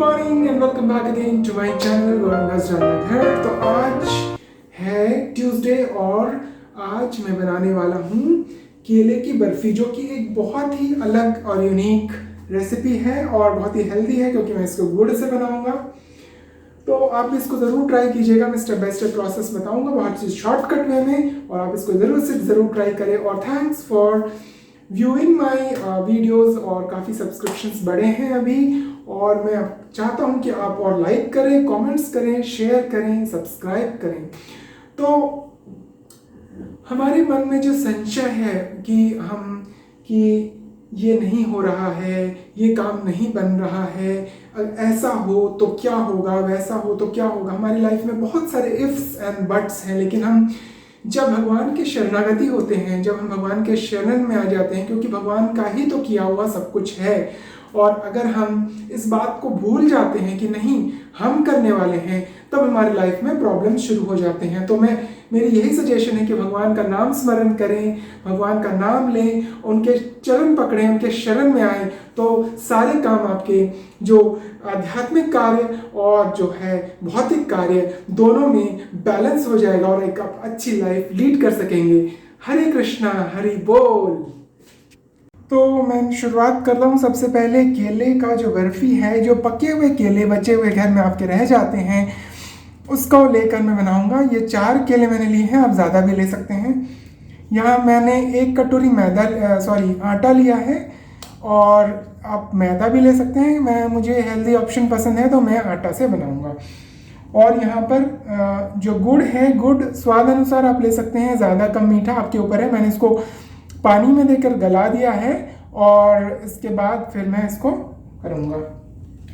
Morning and welcome back again to my channel घर। तो आज है ट्यूसडे और आज मैं बनाने वाला हूँ केले की बर्फी, जो कि एक बहुत ही अलग और यूनिक रेसिपी है और बहुत ही हेल्दी है क्योंकि मैं इसको गुड़ से बनाऊंगा। तो आप इसको ज़रूर ट्राई कीजिएगा। मैं स्टेप बाय स्टेप प्रोसेस बताऊंगा बहुत ही शॉर्टकट वे में, और आप इसको ज़रूर ट्राई करें। और thanks for viewing my videos, और काफ़ी सब्सक्रिप्शंस बढ़े हैं अभी, और मैं चाहता हूं कि आप और लाइक करें, कमेंट्स करें, शेयर करें, सब्सक्राइब करें। तो हमारे मन में जो संशय है कि ये नहीं हो रहा है, ये काम नहीं बन रहा है, ऐसा हो तो क्या होगा, वैसा हो तो क्या होगा, हमारी लाइफ में बहुत सारे इफ्स एंड बट्स हैं। लेकिन हम जब भगवान के शरणागति होते हैं, जब हम भगवान के शरण में आ जाते हैं, क्योंकि भगवान का ही तो किया हुआ सब कुछ है, और अगर हम इस बात को भूल जाते हैं कि नहीं हम करने वाले हैं, तब हमारी लाइफ में प्रॉब्लम शुरू हो जाते हैं। तो मेरी यही सजेशन है कि भगवान का नाम स्मरण करें, भगवान का नाम लें, उनके चरण पकड़ें, उनके शरण में आए, तो सारे काम आपके जो आध्यात्मिक कार्य और जो है भौतिक कार्य, दोनों में बैलेंस हो जाएगा और एक आप अच्छी लाइफ लीड कर सकेंगे। हरे कृष्णा, हरि बोल। तो मैं शुरुआत कर रहा हूँ। सबसे पहले केले का जो बर्फी है, जो पके हुए केले बचे हुए घर में आपके रह जाते हैं, उसको लेकर मैं बनाऊंगा। ये 4 केले मैंने लिए हैं, आप ज़्यादा भी ले सकते हैं। यहाँ मैंने 1 कटोरी आटा लिया है, और आप मैदा भी ले सकते हैं। मुझे हेल्दी ऑप्शन पसंद है तो मैं आटा से बनाऊंगा। और यहाँ पर जो गुड़ है, गुड़ स्वाद अनुसार आप ले सकते हैं, ज़्यादा कम मीठा आपके ऊपर है। मैंने इसको पानी में देकर गला दिया है, और इसके बाद फिर मैं इसको करूँगा।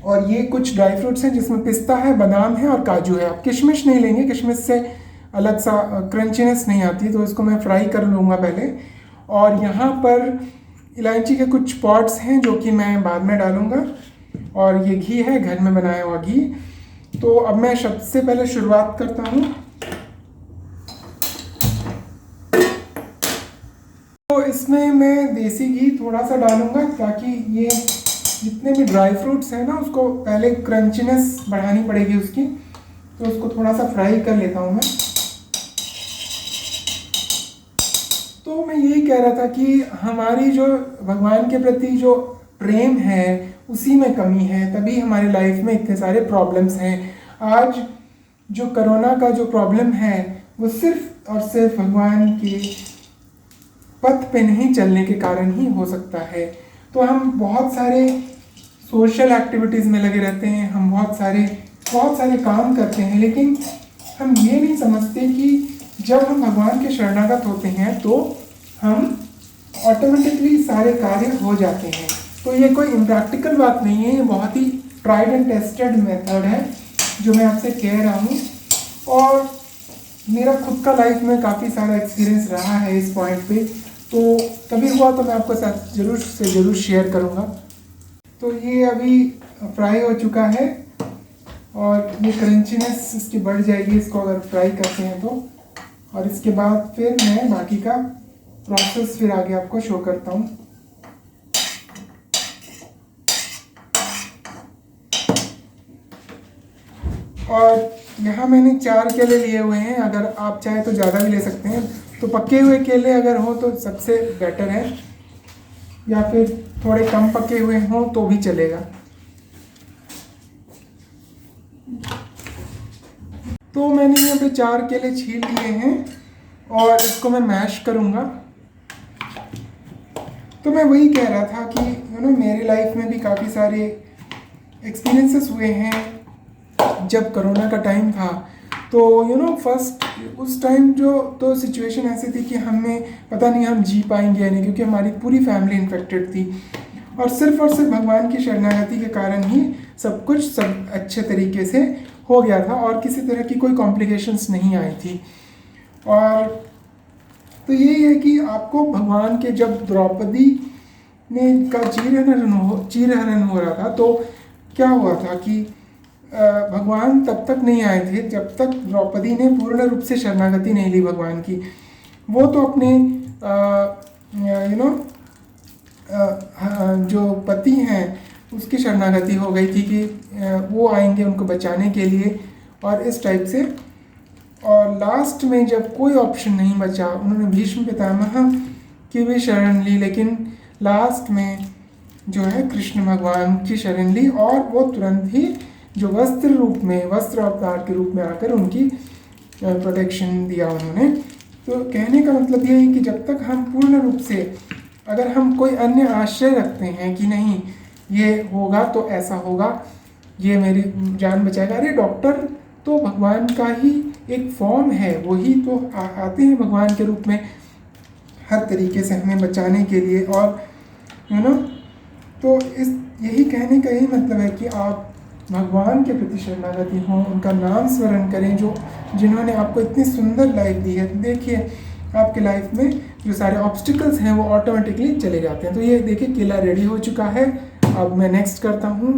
और ये कुछ ड्राई फ्रूट्स हैं, जिसमें पिस्ता है, बादाम है और काजू है। आप किशमिश नहीं लेंगे, किशमिश से अलग सा क्रंचीनेस नहीं आती, तो इसको मैं फ्राई कर लूँगा पहले। और यहाँ पर इलायची के कुछ पॉट्स हैं जो कि मैं बाद में डालूँगा। और ये घी है, घर में बनाया हुआ घी। तो अब मैं सबसे पहले शुरुआत करता हूँ। तो इसमें मैं देसी घी थोड़ा सा डालूंगा, ताकि ये जितने भी ड्राई फ्रूट्स हैं ना, उसको पहले क्रंचीनेस बढ़ानी पड़ेगी उसकी, तो उसको थोड़ा सा फ्राई कर लेता हूँ मैं। तो मैं यही कह रहा था कि हमारी जो भगवान के प्रति जो प्रेम है, उसी में कमी है, तभी हमारी लाइफ में इतने सारे प्रॉब्लम्स हैं। आज जो कोरोना का जो प्रॉब्लम है, वो सिर्फ और सिर्फ भगवान के पथ पे नहीं चलने के कारण ही हो सकता है। तो हम बहुत सारे सोशल एक्टिविटीज़ में लगे रहते हैं, हम बहुत सारे काम करते हैं, लेकिन हम ये नहीं समझते कि जब हम भगवान के शरणागत होते हैं तो हम ऑटोमेटिकली सारे कार्य हो जाते हैं। तो ये कोई इम्प्रैक्टिकल बात नहीं है, ये बहुत he tried and tested method है जो मैं आपसे कह रहा हूँ। और मेरा खुद का लाइफ में काफ़ी सारा एक्सपीरियंस रहा है इस पॉइंट पे, तो कभी हुआ तो मैं आपको साथ ज़रूर शेयर करूँगा। तो ये अभी फ्राई हो चुका है, और ये क्रंचीनेस इसकी बढ़ जाएगी इसको अगर फ्राई करते हैं तो। और इसके बाद फिर मैं बाकी का प्रोसेस फिर आगे आपको शो करता हूँ। और यहाँ मैंने 4 केले लिए हुए हैं, अगर आप चाहे तो ज़्यादा भी ले सकते हैं। तो पके हुए केले अगर हो तो सबसे बेटर है, या फिर थोड़े कम पके हुए हों तो भी चलेगा। तो मैंने यहाँ पे 4 केले छील लिए हैं, और इसको मैं मैश करूँगा। तो मैं वही कह रहा था कि मेरी लाइफ में भी काफ़ी सारे एक्सपीरियंसेस हुए हैं जब कोरोना का टाइम था। तो फर्स्ट उस टाइम तो सिचुएशन ऐसी थी कि हमें पता नहीं हम जी पाएंगे या नहीं, क्योंकि हमारी पूरी फैमिली इन्फेक्टेड थी, और सिर्फ भगवान की शरणागति के कारण ही सब अच्छे तरीके से हो गया था, और किसी तरह की कोई कॉम्प्लिकेशंस नहीं आई थी। और तो यही है कि आपको भगवान के, जब द्रौपदी ने का चीरहरण हो रहा था, तो क्या हुआ था कि भगवान तब तक नहीं आए थे जब तक द्रौपदी ने पूर्ण रूप से शरणागति नहीं ली भगवान की। वो तो अपने जो पति हैं उसकी शरणागति हो गई थी कि वो आएंगे उनको बचाने के लिए, और इस टाइप से। और लास्ट में जब कोई ऑप्शन नहीं बचा, उन्होंने भीष्म पितामह की भी शरण ली, लेकिन लास्ट में जो है कृष्ण भगवान की शरण ली, और वो तुरंत ही जो वस्त्र अवतार के रूप में आकर उनकी प्रोटेक्शन दिया उन्होंने। तो कहने का मतलब ये है कि जब तक हम पूर्ण रूप से, अगर हम कोई अन्य आश्रय रखते हैं कि नहीं ये होगा तो ऐसा होगा, ये मेरी जान बचाएगा, अरे डॉक्टर तो भगवान का ही एक फॉर्म है, वही तो आते हैं भगवान के रूप में हर तरीके से हमें बचाने के लिए। और तो इस यही कहने का यही मतलब है कि आप भगवान के प्रति शरणागति हों, उनका नाम स्मरण करें, जिन्होंने आपको इतनी सुंदर लाइफ दी है। तो देखिए आपके लाइफ में जो सारे ऑब्स्टिकल्स हैं वो ऑटोमेटिकली चले जाते हैं। तो ये देखिए केला रेडी हो चुका है। अब मैं नेक्स्ट करता हूँ।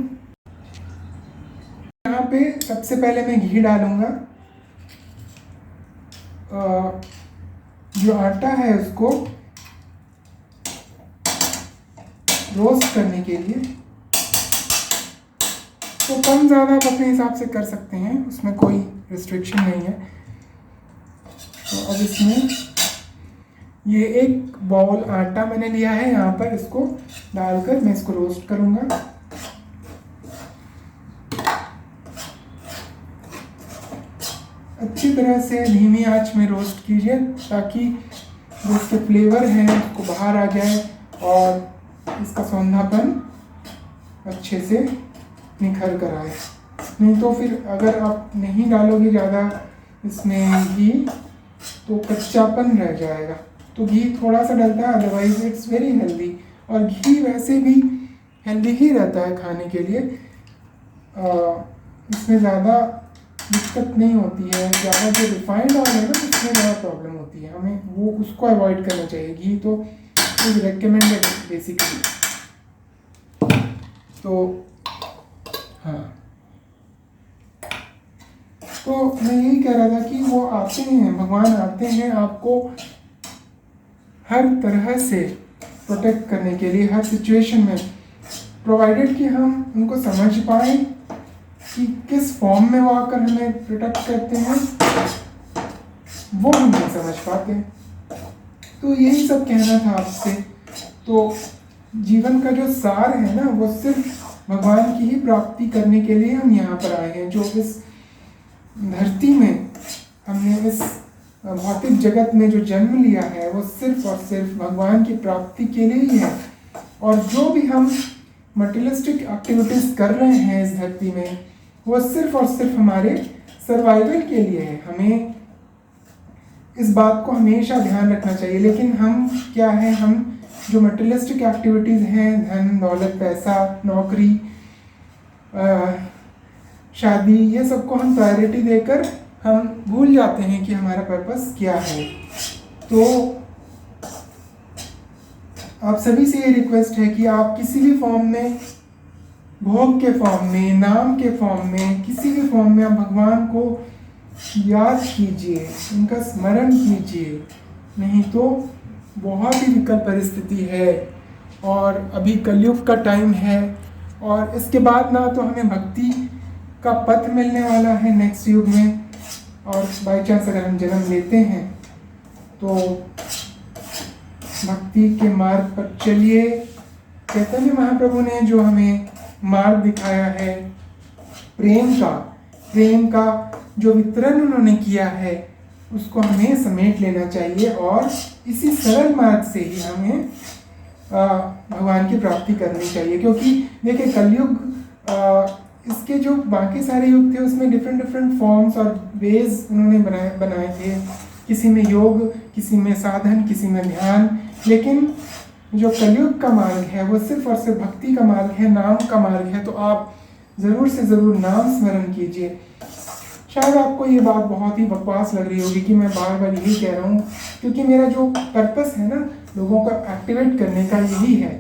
यहाँ पे सबसे पहले मैं घी डालूँगा। जो आटा है उसको रोस्ट करने के लिए, तो कम ज़्यादा आप अपने हिसाब से कर सकते हैं, उसमें कोई रिस्ट्रिक्शन नहीं है। तो अब इसमें ये एक बाउल आटा मैंने लिया है, यहाँ पर इसको डालकर मैं इसको रोस्ट करूँगा। अच्छी तरह से धीमी आंच में रोस्ट कीजिए ताकि जो इसके फ्लेवर हैं उसको बाहर आ जाए और इसका सौंधापन अच्छे से निखर कर आए। नहीं तो फिर अगर आप नहीं डालोगे ज़्यादा इसमें घी तो कच्चापन रह जाएगा। तो घी थोड़ा सा डलता है, अदरवाइज इट्स वेरी हेल्दी। और घी वैसे भी हेल्दी ही रहता है खाने के लिए, इसमें ज़्यादा दिक्कत नहीं होती है। ज़्यादा जो रिफाइंड ऑयल है ना उसमें ज़्यादा प्रॉब्लम होती है, हमें वो उसको अवॉइड करना चाहिए। घी तो इज रिकमेंडेड बेसिकली। तो हाँ, तो मैं यही कह रहा था कि वो आते हैं, भगवान आते हैं आपको हर तरह से प्रोटेक्ट करने के लिए, हर सिचुएशन में, प्रोवाइडेड कि हम उनको समझ पाएँ कि किस फॉर्म में वो आकर हमें प्रोटेक्ट करते हैं, वो हम नहीं समझ पाते। तो यही सब कहना था आपसे। तो जीवन का जो सार है ना वो सिर्फ भगवान की ही प्राप्ति करने के लिए हम यहाँ पर आए हैं। जो इस धरती में हमने इस भौतिक जगत में जो जन्म लिया है वो सिर्फ और सिर्फ भगवान की प्राप्ति के लिए ही है। और जो भी हम मटेरियलिस्टिक एक्टिविटीज़ कर रहे हैं इस धरती में वो सिर्फ और सिर्फ हमारे सर्वाइवल के लिए है। हमें इस बात को हमेशा ध्यान रखना चाहिए। लेकिन हम क्या है, हम जो मटेरियलिस्टिक एक्टिविटीज़ हैं, धन दौलत पैसा नौकरी शादी, ये सबको हम प्रायोरिटी देकर हम भूल जाते हैं कि हमारा पर्पस क्या है। तो आप सभी से ये रिक्वेस्ट है कि आप किसी भी फॉर्म में, भोग के फॉर्म में, नाम के फॉर्म में, किसी भी फॉर्म में आप भगवान को याद कीजिए, उनका स्मरण कीजिए। नहीं तो बहुत ही विकल परिस्थिति है और अभी कलयुग का टाइम है। और इसके बाद ना तो हमें भक्ति का पथ मिलने वाला है नेक्स्ट युग में, और बाई चांस अगर हम जन्म लेते हैं तो भक्ति के मार्ग पर चलिए। चैतन्य महाप्रभु ने जो हमें मार्ग दिखाया है प्रेम का जो वितरण उन्होंने किया है उसको हमें समेट लेना चाहिए, और इसी सरल मार्ग से ही हमें भगवान की प्राप्ति करनी चाहिए। क्योंकि देखिए कलयुग, इसके जो बाकी सारे युग थे उसमें डिफरेंट फॉर्म्स और वेज उन्होंने बनाए थे। किसी में योग, किसी में साधन, किसी में ध्यान। लेकिन जो कलयुग का मार्ग है वो सिर्फ और सिर्फ भक्ति का मार्ग है, नाम का मार्ग है। तो आप ज़रूर से ज़रूर नाम स्मरण कीजिए। शायद आपको ये बात बहुत ही बकवास लग रही होगी कि मैं बार बार यही कह रहा हूँ, क्योंकि मेरा जो पर्पस है ना लोगों को एक्टिवेट करने का यही है।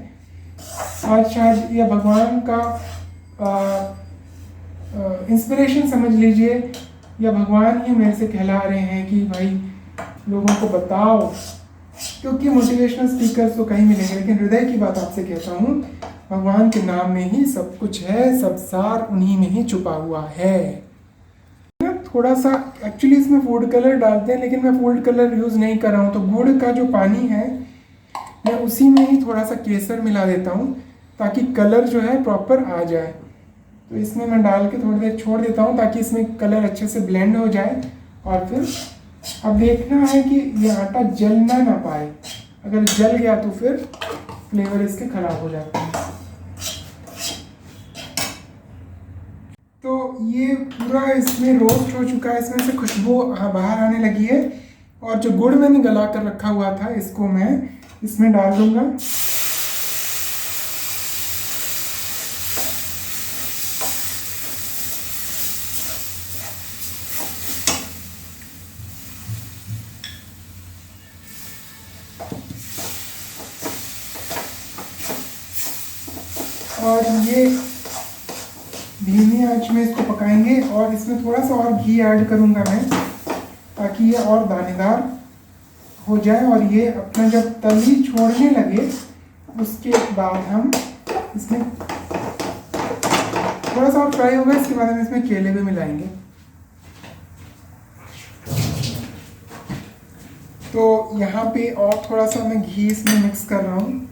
आज शायद यह भगवान का इंस्पिरेशन समझ लीजिए, या भगवान ही मेरे से कहला रहे हैं कि भाई लोगों को बताओ। क्योंकि मोटिवेशनल स्पीकर्स तो कहीं मिलेंगे, लेकिन हृदय की बात आपसे कहता हूँ भगवान के नाम में ही सब कुछ है, सब सार उन्हीं में ही छुपा हुआ है ना। थोड़ा सा एक्चुअली इसमें फूड कलर डालते हैं, लेकिन मैं फूड कलर यूज़ नहीं कर रहा हूँ। तो गुड़ का जो पानी है मैं उसी में ही थोड़ा सा केसर मिला देता हूँ ताकि कलर जो है प्रॉपर आ जाए। तो इसमें मैं डाल के थोड़ी देर छोड़ देता हूँ ताकि इसमें कलर अच्छे से ब्लेंड हो जाए। और फिर अब देखना है कि ये आटा जलना ना पाए, अगर जल गया तो फिर फ्लेवर इसके खराब हो जाते हैं। तो ये पूरा इसमें रोस्ट हो चुका है, इसमें से खुशबू बाहर आने लगी है। और जो गुड़ मैंने गला कर रखा हुआ था इसको मैं इसमें डाल दूंगा। और ये धीमी आंच में इसको पकाएंगे। और इसमें थोड़ा सा और घी ऐड करूंगा मैं ताकि ये और दानेदार हो जाए। और ये अपना जब तली छोड़ने लगे उसके बाद हम इसमें थोड़ा सा और फ्राई होगा, इसके बाद हम इसमें केले भी मिलाएंगे। तो यहाँ पे और थोड़ा सा मैं घी इसमें मिक्स कर रहा हूँ।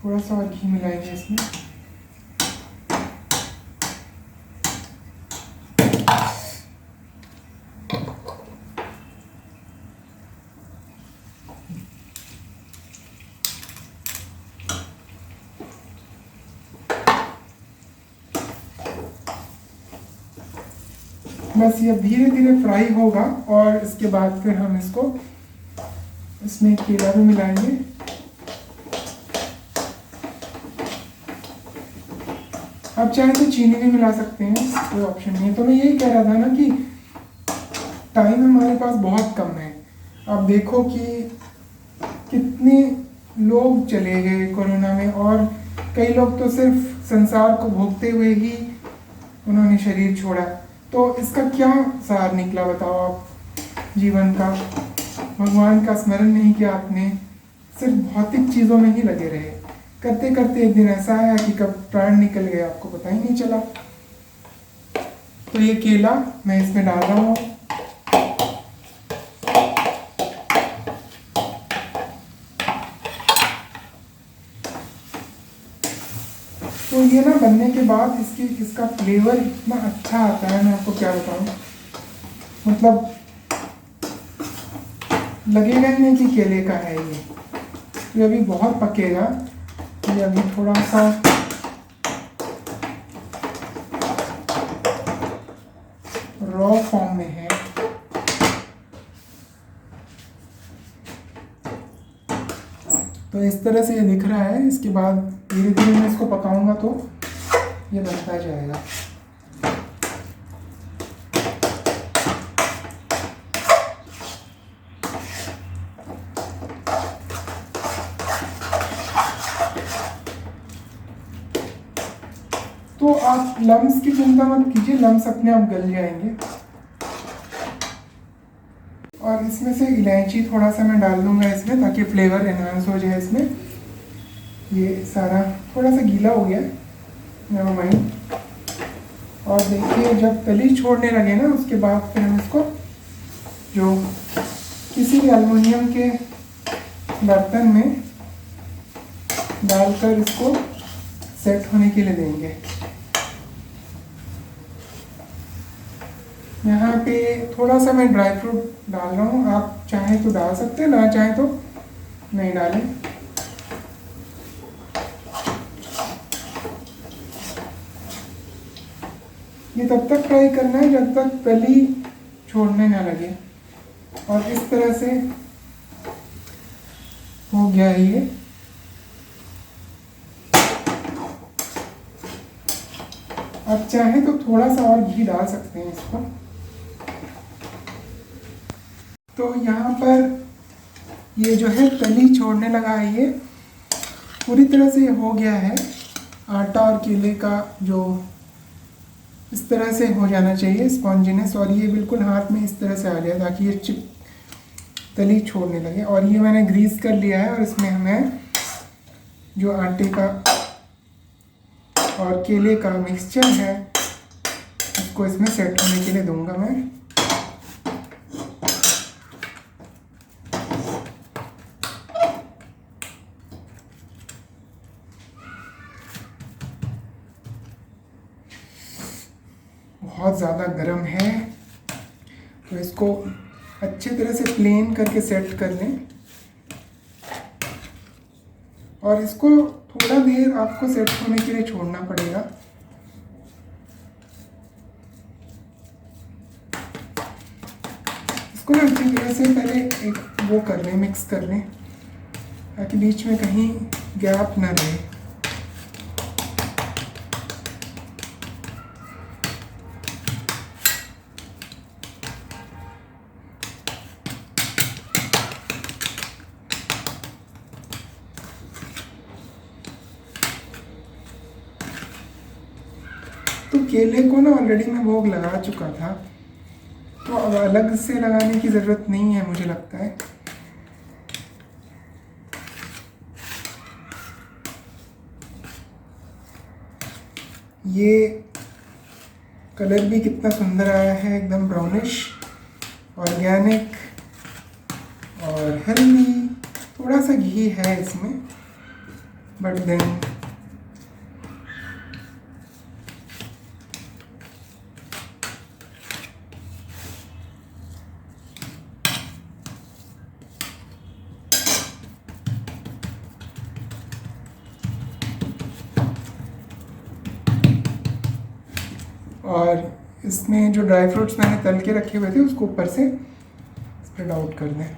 थोड़ा सा और घी मिलाएंगे इसमें। बस ये धीरे धीरे फ्राई होगा और इसके बाद फिर हम इसको इसमें केला भी मिलाएंगे। आप चाहे तो चीनी भी मिला सकते हैं, कोई ऑप्शन नहीं है। तो मैं यही कह रहा था ना कि टाइम हमारे पास बहुत कम है। आप देखो कि कितने लोग चले गए कोरोना में, और कई लोग तो सिर्फ संसार को भोगते हुए ही उन्होंने शरीर छोड़ा। तो इसका क्या सार निकला बताओ आप जीवन का? भगवान का स्मरण नहीं किया आपने, सिर्फ भौतिक चीज़ों में ही लगे रहे। करते करते एक दिन ऐसा आया कि कब प्राण निकल गया आपको पता ही नहीं चला। तो ये केला मैं इसमें डाल रहा हूँ। तो ये ना बनने के बाद इसका फ्लेवर इतना अच्छा आता है, मैं आपको क्या बताऊँ। मतलब लगेगा ही नहीं कि केले का है ये अभी बहुत पकेगा। ये अभी थोड़ा सा रॉ फॉर्म में है। तो इस तरह से ये दिख रहा है। इसके बाद धीरे धीरे मैं इसको पकाऊंगा तो ये बनता जाएगा। तो आप लम्स की चिंता मत कीजिए, लम्स अपने आप गल जाएंगे। और इसमें से इलायची थोड़ा सा मैं डाल दूंगा इसमें ताकि फ्लेवर एनहांस हो जाए इसमें। ये सारा थोड़ा सा गीला हो गया, नेवर माइंड। और देखिए जब तली छोड़ने लगे ना उसके बाद फिर हम इसको जो किसी भी एल्युमिनियम के बर्तन में डालकर इसको सेट होने के लिए देंगे। यहाँ पे थोड़ा सा मैं ड्राई फ्रूट डाल रहा हूँ, आप चाहें तो डाल सकते हैं, ना चाहें तो नहीं डालें। ये तब तक फ्राई करना है जब तक तली छोड़ने ना लगे। और इस तरह से हो गया है ये। आप चाहें तो थोड़ा सा और घी डाल सकते हैं इसको। तो यहाँ पर ये जो है तली छोड़ने लगा है, ये पूरी तरह से हो गया है। आटा और केले का जो इस तरह से हो जाना चाहिए स्पॉन्जीनेस, और ये बिल्कुल हाथ में इस तरह से आ जाए ताकि ये तली छोड़ने लगे। और ये मैंने ग्रीस कर लिया है और इसमें हमें जो आटे का और केले का मिक्सचर है उसको इसमें सेट होने के लिए दूंगा मैं। बहुत ज़्यादा गर्म है तो इसको अच्छे तरह से प्लेन करके सेट कर लें और इसको थोड़ा देर आपको सेट होने के लिए छोड़ना पड़ेगा। इसको ना अच्छी तरह से पहले एक वो कर लें, मिक्स कर लें ताकि बीच में कहीं गैप ना रहे। तो केले को ना ऑलरेडी मैं भोग लगा चुका था तो अब अलग से लगाने की ज़रूरत नहीं है मुझे लगता है। ये कलर भी कितना सुंदर आया है, एकदम ब्राउनिश, ऑर्गेनिक और हेल्दी। थोड़ा सा घी है इसमें बट देन और इसमें जो ड्राई फ्रूट्स मैंने तल के रखे हुए थे उसको ऊपर से स्प्रेड आउट कर दें।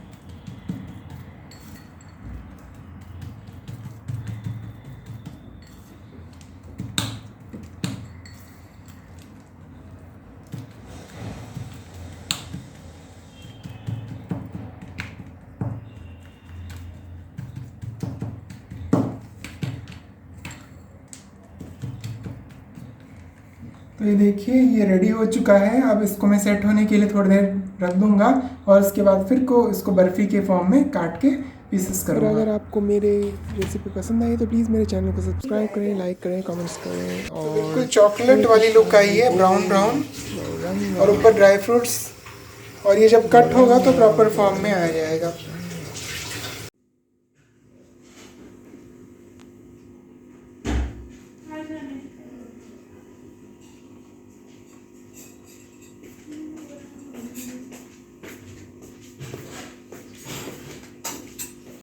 तो ये देखिए ये रेडी हो चुका है। अब इसको मैं सेट होने के लिए थोड़ी देर रख दूंगा और उसके बाद फिर को इसको बर्फ़ी के फॉर्म में काट के पीसेस करूँगा। और अगर आपको मेरे रेसिपी पसंद आई तो प्लीज़ मेरे चैनल को सब्सक्राइब करें, लाइक करें, कमेंट्स करें। और बिल्कुल चॉकलेट वाली लुक आई है, ब्राउन ब्राउन और ऊपर ड्राई फ्रूट्स। और ये जब कट होगा तो प्रॉपर फॉर्म में आ जाएगा।